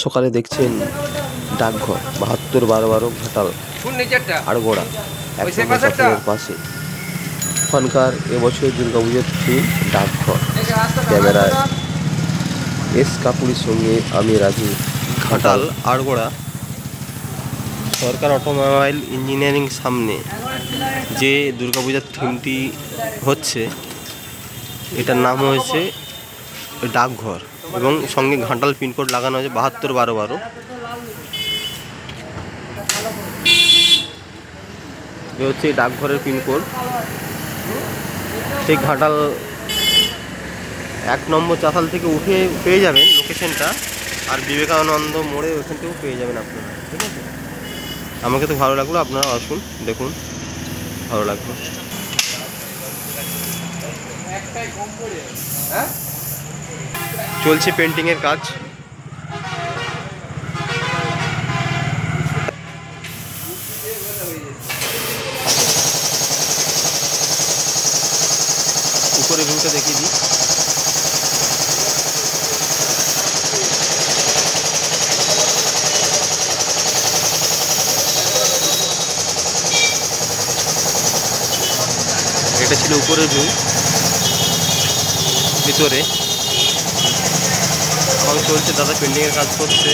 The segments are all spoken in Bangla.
সকালে দেখছেন ডাকঘর ৭২-১২-১২ ঘাটাল আড়গোড়া ১ নম্বর চাঁচিলের পাশে। ওখানকার এবছরের দুর্গাপুজোর থিম ডাকঘর। ক্যামেরায় এস কাপুরের সঙ্গে আমি রাজু, ঘাটাল আড়গোড়া সরকার অটোমোবাইল ইঞ্জিনিয়ারিং সামনে যে দুর্গাপূজার থিমটি হচ্ছে এটার নাম হয়েছে ডাকঘর এবং সঙ্গে ঘাটাল পিনকোড লাগানো হয়েছে ৭২-১২-১২। এ হচ্ছে ডাকঘরের পিনকোড। সেই ঘাটাল ১ নম্বর চাতাল থেকে উঠে পেয়ে যাবেন লোকেশনটা, আর বিবেকানন্দ মোড়ে ওখান থেকেও পেয়ে যাবেন আপনারা। ঠিক আছে, আমাকে তো ভালো লাগলো, আপনারা আসুন দেখুন, ভালো লাগলো। চলছে পেন্টিংয়ের কাজ। উপরে ভিউটা দেখিয়ে দিই। এটা ছিল উপরের ভিউ। ভিতরে এখন চলছে, দাদা পেন্টিংয়ের কাজ করছে।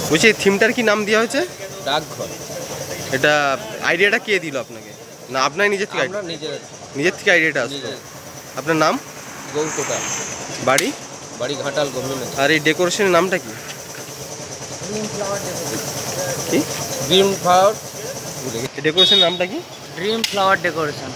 বলছি থিমটার কি নাম দেওয়া হয়েছে? ডাকঘর। এটা আইডিয়াটা কে দিল আপনাকে, না আপনার নিজের থেকে? নিজের থেকে আইডিয়াটা আসলো। আপনার নাম? গৌতটা। বাড়ি? বাড়ি ঘাটাল গভর্নমেন্ট। আর এই ডেকোরেশনের নামটা কি? কি ড্রিম ফ্লাওয়ার। ডেকোরেশনের নামটা কি? Dream flower decoration.